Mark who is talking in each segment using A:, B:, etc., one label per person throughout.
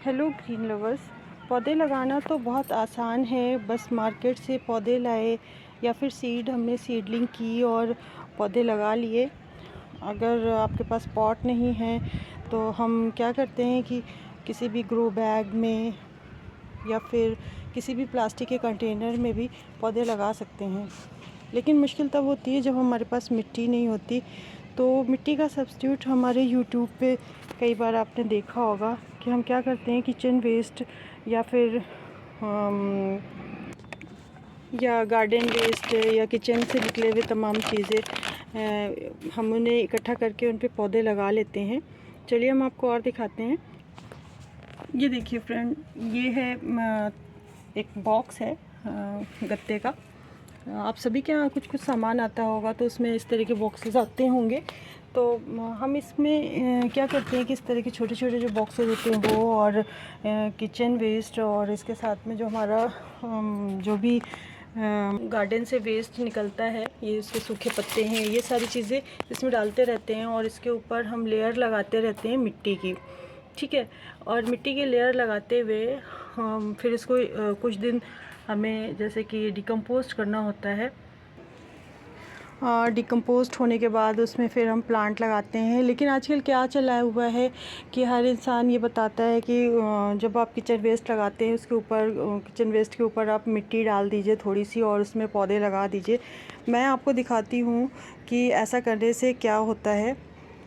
A: Hello green lovers. पौधे लगाना तो बहुत आसान है, बस मार्केट से पौधे लाए या फिर सीड हमने सीडलिंग की और पौधे लगा लिए। अगर आपके पास पॉट नहीं है तो हम क्या करते हैं कि किसी भी ग्रो बैग में या फिर किसी भी प्लास्टिक के कंटेनर में भी पौधे लगा सकते हैं। लेकिन मुश्किल तब होती है जब हमारे पास मिट्टी नहीं होती। तो मिट्टी का सब्स्टिट्यूट हमारे यूट्यूब पे कई बार आपने देखा होगा कि हम क्या करते हैं, किचन वेस्ट या फिर या गार्डन वेस्ट या किचन से निकले हुए तमाम चीज़ें हम उन्हें इकट्ठा करके उन पे पौधे लगा लेते हैं। चलिए हम आपको और दिखाते हैं। ये देखिए फ्रेंड, ये है एक बॉक्स है गत्ते का। आप सभी के यहाँ कुछ कुछ सामान आता होगा तो उसमें इस तरह के बॉक्सेस आते होंगे। तो हम इसमें क्या करते हैं कि इस तरह के छोटे छोटे जो बॉक्सेस होते हैं वो और किचन वेस्ट और इसके साथ में जो हमारा जो भी गार्डन से वेस्ट निकलता है, ये इसके सूखे पत्ते हैं, ये सारी चीज़ें इसमें डालते रहते हैं और इसके ऊपर हम लेयर लगाते रहते हैं मिट्टी की। ठीक है। और मिट्टी की लेयर लगाते हुए हम फिर इसको कुछ दिन हमें जैसे कि डिकम्पोस्ट करना होता है। डिकम्पोस्ट होने के बाद उसमें फिर हम प्लांट लगाते हैं। लेकिन आजकल क्या चला हुआ है कि हर इंसान ये बताता है कि जब आप किचन वेस्ट लगाते हैं उसके ऊपर किचन वेस्ट के ऊपर आप मिट्टी डाल दीजिए थोड़ी सी और उसमें पौधे लगा दीजिए। मैं आपको दिखाती हूँ कि ऐसा करने से क्या होता है।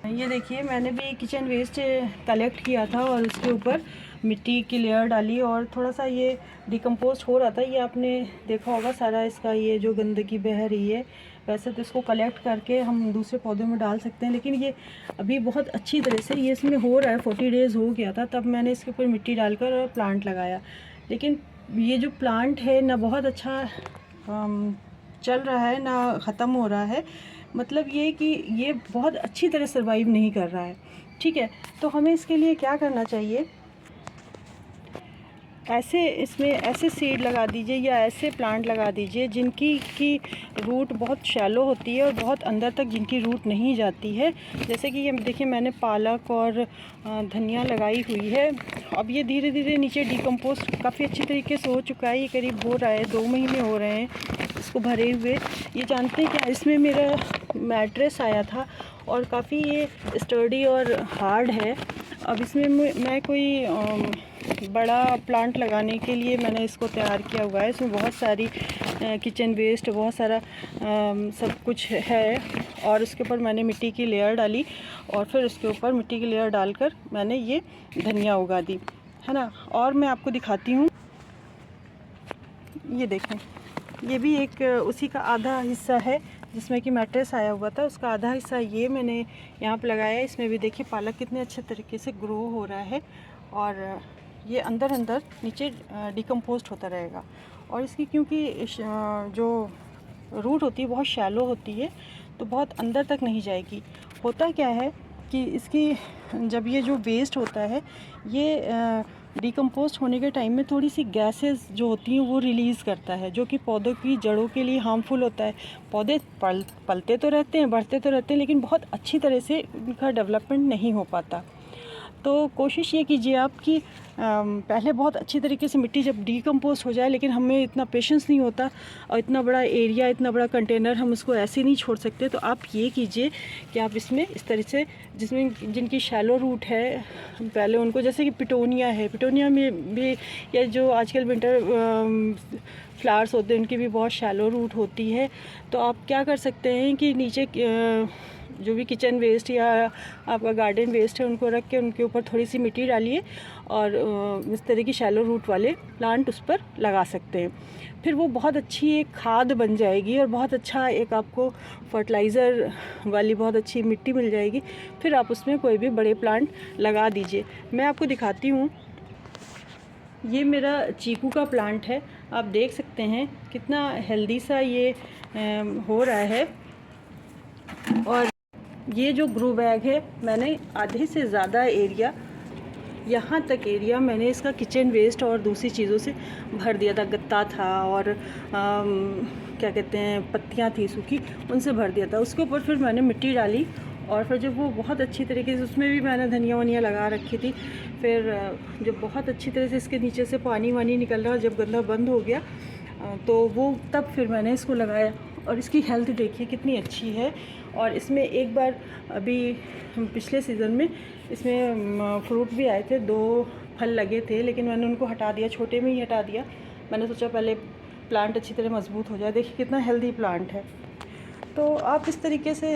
A: ये देखिए, मैंने भी किचन वेस्ट कलेक्ट किया था और उसके ऊपर मिट्टी की लेयर डाली और थोड़ा सा ये डिकम्पोस्ट हो रहा था। ये आपने देखा होगा सारा इसका ये जो गंदगी बह रही है। वैसे तो इसको कलेक्ट करके हम दूसरे पौधों में डाल सकते हैं, लेकिन ये अभी बहुत अच्छी तरह से ये इसमें हो रहा है। 40 डेज़ हो गया था तब मैंने इसके ऊपर मिट्टी डालकर प्लांट लगाया। लेकिन ये जो प्लांट है ना बहुत अच्छा चल रहा है ना ख़त्म हो रहा है। मतलब ये कि ये बहुत अच्छी तरह सर्वाइव नहीं कर रहा है। ठीक है। तो हमें इसके लिए क्या करना चाहिए, इसमें ऐसे सीड लगा दीजिए या ऐसे प्लांट लगा दीजिए जिनकी की रूट बहुत शैलो होती है और बहुत अंदर तक जिनकी रूट नहीं जाती है। जैसे कि ये देखिए, मैंने पालक और धनिया लगाई हुई है। अब ये धीरे धीरे नीचे डिकम्पोस्ट काफ़ी अच्छी तरीके से हो चुका है। ये करीब हो रहा है, 2 महीने हो रहे हैं इसको भरे हुए। ये जानते हैं क्या, इसमें मेरा मैट्रेस आया था और काफ़ी ये स्टर्डी और हार्ड है। अब इसमें मैं कोई बड़ा प्लांट लगाने के लिए मैंने इसको तैयार किया हुआ है। इसमें बहुत सारी किचन वेस्ट, बहुत सारा सब कुछ है और उसके ऊपर मैंने मिट्टी की लेयर डाली और फिर उसके ऊपर मिट्टी की लेयर डालकर मैंने ये धनिया उगा दी, है ना। और मैं आपको दिखाती हूँ, ये देखें, ये भी एक उसी का आधा हिस्सा है जिसमें कि मैट्रेस आया हुआ था। उसका आधा हिस्सा ये मैंने यहाँ पे लगाया है। इसमें भी देखिए पालक कितने अच्छे तरीके से ग्रो हो रहा है और ये अंदर अंदर नीचे डिकम्पोस्ट होता रहेगा। और इसकी क्योंकि जो रूट होती है बहुत शैलो होती है तो बहुत अंदर तक नहीं जाएगी। होता क्या है कि इसकी जब ये जो वेस्ट होता है ये डिकम्पोस्ट होने के टाइम में थोड़ी सी गैसेस जो होती हैं वो रिलीज़ करता है, जो कि पौधों की जड़ों के लिए हार्मफुल होता है। पौधे पलते तो रहते हैं, बढ़ते तो रहते हैं, लेकिन बहुत अच्छी तरह से उनका डेवलपमेंट नहीं हो पाता। तो कोशिश ये कीजिए आपकी पहले बहुत अच्छी तरीके से मिट्टी जब डिकम्पोस्ट हो जाए, लेकिन हमें इतना पेशेंस नहीं होता और इतना बड़ा एरिया, इतना बड़ा कंटेनर हम उसको ऐसे नहीं छोड़ सकते। तो आप ये कीजिए कि आप इसमें इस तरह से जिसमें जिनकी शैलो रूट है पहले उनको, जैसे कि पिटोनिया है, पिटोनिया में भी या जो आजकल विंटर फ्लावर्स होते हैं उनकी भी बहुत शैलो रूट होती है। तो आप क्या कर सकते हैं कि नीचे जो भी किचन वेस्ट या आपका गार्डन वेस्ट है उनको रख के उनके ऊपर थोड़ी सी मिट्टी डालिए और इस तरह की शैलो रूट वाले प्लांट उस पर लगा सकते हैं। फिर वो बहुत अच्छी एक खाद बन जाएगी और बहुत अच्छा एक आपको फर्टिलाइज़र वाली बहुत अच्छी मिट्टी मिल जाएगी। फिर आप उसमें कोई भी बड़े प्लांट लगा दीजिए। मैं आपको दिखाती हूँ, ये मेरा चीकू का प्लांट है। आप देख सकते हैं कितना हेल्दी सा ये हो रहा है। और ये जो ग्रो बैग है, मैंने आधे से ज़्यादा एरिया, यहाँ तक एरिया मैंने इसका किचन वेस्ट और दूसरी चीज़ों से भर दिया था। गत्ता था और क्या कहते हैं, पत्तियाँ थी सूखी, उनसे भर दिया था। उसके ऊपर फिर मैंने मिट्टी डाली और फिर जब वो बहुत अच्छी तरीके से, उसमें भी मैंने धनिया वनिया लगा रखी थी, फिर जब बहुत अच्छी तरह से इसके नीचे से पानी वानी निकल रहा, जब गंदा बंद हो गया तो वो तब फिर मैंने इसको लगाया। और इसकी हेल्थ देखिए कितनी अच्छी है। और इसमें एक बार अभी पिछले सीज़न में इसमें फ्रूट भी आए थे, 2 फल लगे थे, लेकिन मैंने उनको हटा दिया, छोटे में ही हटा दिया। मैंने सोचा पहले प्लांट अच्छी तरह मजबूत हो जाए। देखिए कितना हेल्दी प्लांट है। तो आप इस तरीके से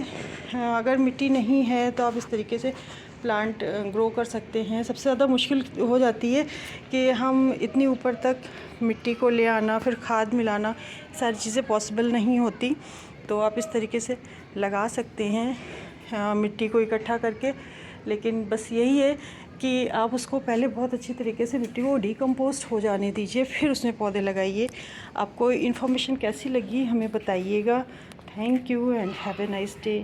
A: अगर मिट्टी नहीं है तो आप इस तरीके से प्लांट ग्रो कर सकते हैं। सबसे ज़्यादा मुश्किल हो जाती है कि हम इतनी ऊपर तक मिट्टी को ले आना, फिर खाद मिलाना, सारी चीज़ें पॉसिबल नहीं होती। तो आप इस तरीके से लगा सकते हैं मिट्टी को इकट्ठा करके। लेकिन बस यही है कि आप उसको पहले बहुत अच्छी तरीके से मिट्टी को डिकम्पोस्ट हो जाने दीजिए, फिर उसमें पौधे लगाइए। आपको इन्फॉर्मेशन कैसी लगी हमें बताइएगा। Thank you and have a nice day.